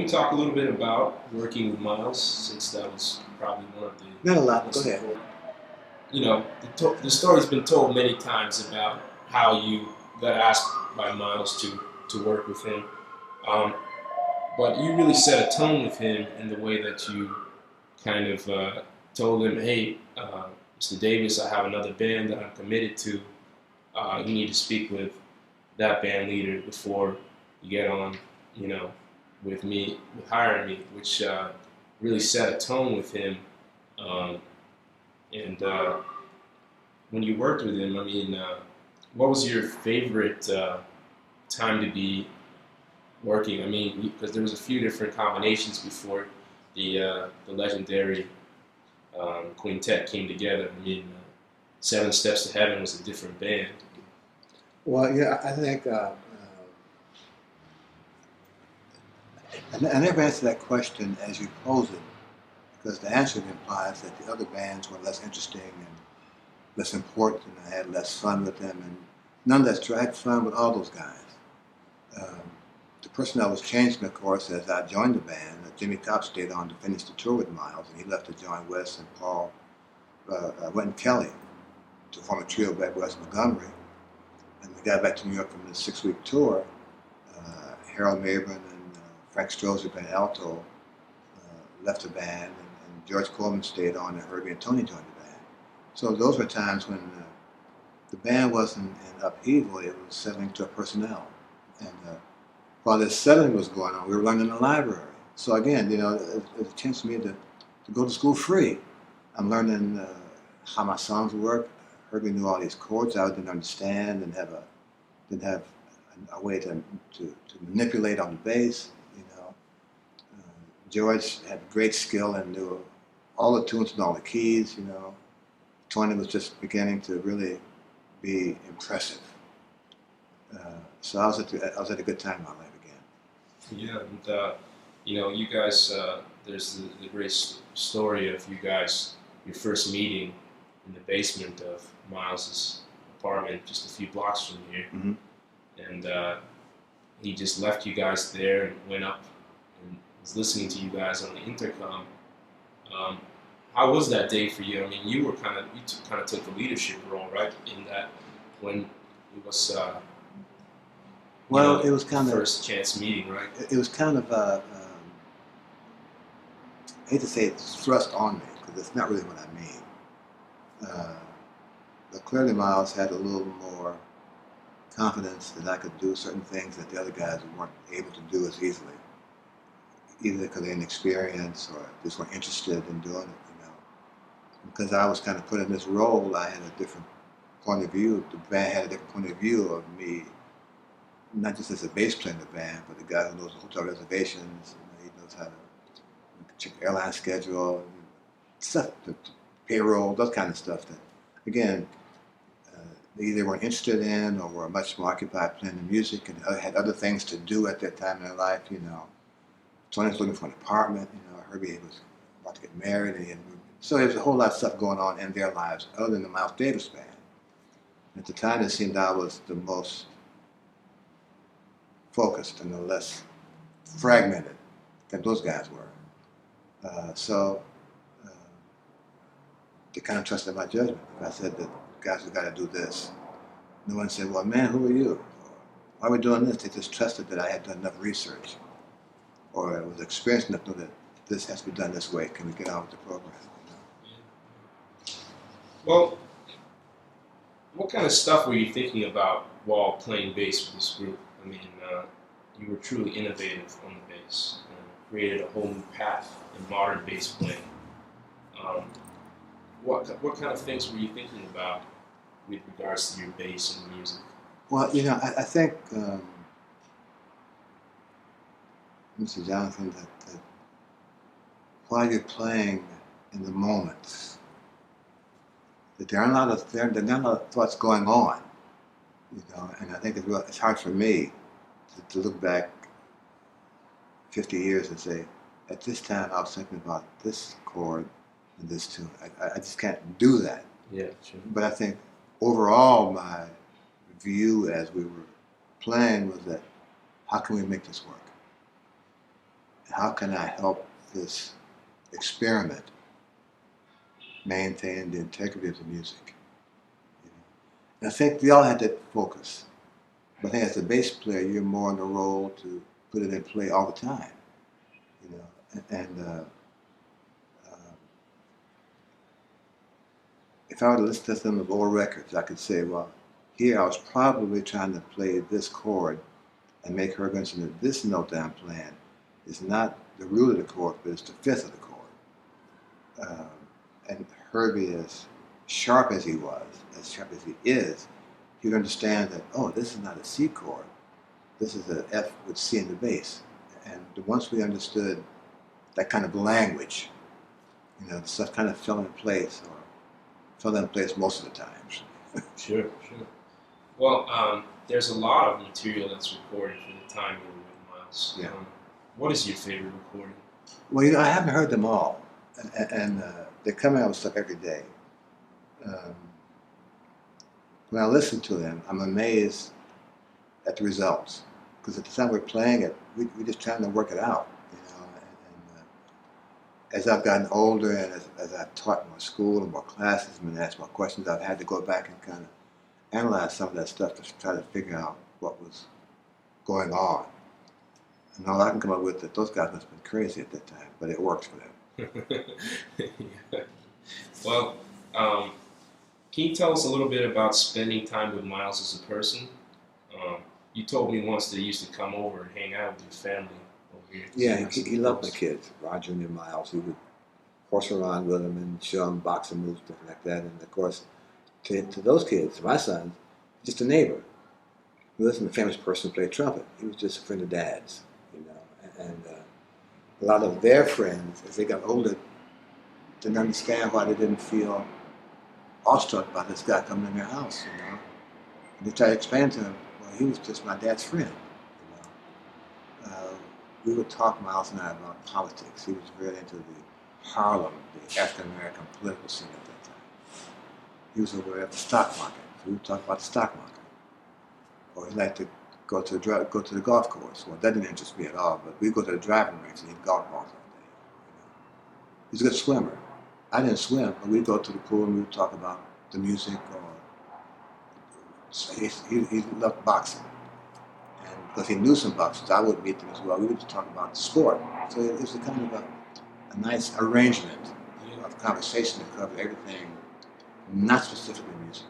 we talk a little bit about working with Miles, since that was probably one of the Not a lot. Go most ahead. important. The story's been told many times about how you got asked by Miles to work with him. Um, but you really set a tone with him in the way that you kind of told him, hey, Mr. Davis, I have another band that I'm committed to. You need to speak with that band leader before you get on, you know, with me, with hiring me, which really set a tone with him. Um, and when you worked with him, I mean, what was your favorite time to be working? I mean, because there was a few different combinations before the legendary quintet came together. I mean, Seven Steps to Heaven was a different band. Well, yeah, I think I never answered that question as you pose it, because the answer implies that the other bands were less interesting and less important, and I had less fun with them, and nonetheless, I had fun with all those guys. Um, the personnel was changing, of course, as I joined the band. Jimmy Cobb stayed on to finish the tour with Miles, and he left to join Wes and Paul, Wynton Kelly, to form a trio back West Montgomery. And we got back to New York from the 6-week tour. Harold Mabern and Frank Strozier playing alto left the band, and George Coleman stayed on, and Herbie and Tony joined the band. So those were times when the band wasn't in upheaval; it was settling to a personnel. And while this settling was going on, we were learning in the library. So again, it was a chance for me to go to school free. I'm learning how my songs work. Herbie knew all these chords I didn't understand, and didn't have a way to manipulate on the bass. George had great skill and knew all the tunes and all the keys. Tony was just beginning to really be impressive. So I was at a good time in my life again. Yeah, and you guys, there's the great story of you guys, your first meeting in the basement of Miles's apartment, just a few blocks from here, Mm-hmm. and he just left you guys there and went up and was listening to you guys on the intercom. How was that day for you? I mean, you kind of took the leadership role, right? In that, when it was It was kind of first chance meeting, right? It was kind of I hate to say it's thrust on me, because it's not really what I mean. But clearly, Miles had a little more confidence that I could do certain things that the other guys weren't able to do as easily, either because they're inexperienced or just weren't interested in doing it. Because I was kind of put in this role, I had a different point of view. The band had a different point of view of me, not just as a bass player in the band, but the guy who knows the hotel reservations. He knows how to check the airline schedule, stuff, the payroll, those kind of stuff that, again, they either weren't interested in or were much more occupied playing the music and had other things to do at that time in their life. Tony was looking for an apartment. Herbie was about to get married, so there was a whole lot of stuff going on in their lives other than the Miles Davis band. At the time, it seemed I was the most focused and the less fragmented than those guys were. So they kind of trusted my judgment. If I said that guys, we got to do this, no one said, well, man, who are you? Or, why are we doing this? They just trusted that I had done enough research or was experienced enough to know that this has to be done this way. Can we get on with the program? Well, what kind of stuff were you thinking about while playing bass with this group? I mean, you were truly innovative on the bass and created a whole new path in modern bass playing. What kind of things were you thinking about with regards to your bass and music? Well, I think, Mr. Jonathan, that while you're playing in the moment, that there are not a lot of thoughts going on, and I think it's hard for me to look back 50 years and say, at this time I was thinking about this chord and this tune. I just can't do that. Yeah, sure. But I think overall my view as we were playing was that, how can we make this work? How can I help this experiment maintain the integrity of the music? You know? And I think we all had that focus. But I think as a bass player, you're more in the role to put it in play all the time. You know, and if I were to listen to some of old records, I could say, well, here I was probably trying to play this chord and make her mention that this note that I'm playing is not the root of the chord, but it's the fifth of the chord. Um, and Herbie, as sharp as he was, as sharp as he is, he'd understand that, oh, this is not a C chord. This is an F with C in the bass. And once we understood that kind of language, you know, the stuff kind of fell in place, or fell in place most of the times. Sure, sure. Well, there's a lot of material that's recorded from the time you were with Miles. Yeah. What is your favorite recording? Well, you know, I haven't heard them all, and they're coming out with stuff every day. Um, when I listen to them, I'm amazed at the results, because at the time we're playing it, we're just trying to work it out, you know. As I've gotten older, and as I've taught more school and more classes and asked more questions, I've had to go back and kind of analyze some of that stuff to try to figure out what was going on. And all I can come up with that those guys must have been crazy at that time, but it works for them. Yeah. Well, can you tell us a little bit about spending time with Miles as a person? You told me once that he used to come over and hang out with your family over here. Yeah, he loved my kids, Roger and Miles. He would horse around with them and show them boxing moves, stuff like that. And of course, to those kids, my sons, just a neighbor. He wasn't a famous person who played trumpet. He was just a friend of Dad's, you know. And a lot of their friends, as they got older, didn't understand why they didn't feel awestruck by this guy coming in their house, you know. And they tried to explain to him, well, he was just my dad's friend, you know. We would talk, Miles and I, about politics. He was very into the Harlem, the African American political scene at that time. He was aware of the stock market, so we would talk about the stock market. Or he liked to go to the golf course. Well, that didn't interest me at all, but we'd go to the driving range and eat golf balls all day. You know. He was a good swimmer. I didn't swim, but we'd go to the pool and we would talk about the music, or so he loved boxing. And because he knew some boxers, I would meet them as well. We would just talk about the sport. So it was a kind of a nice arrangement of conversation that covered everything, not specifically music.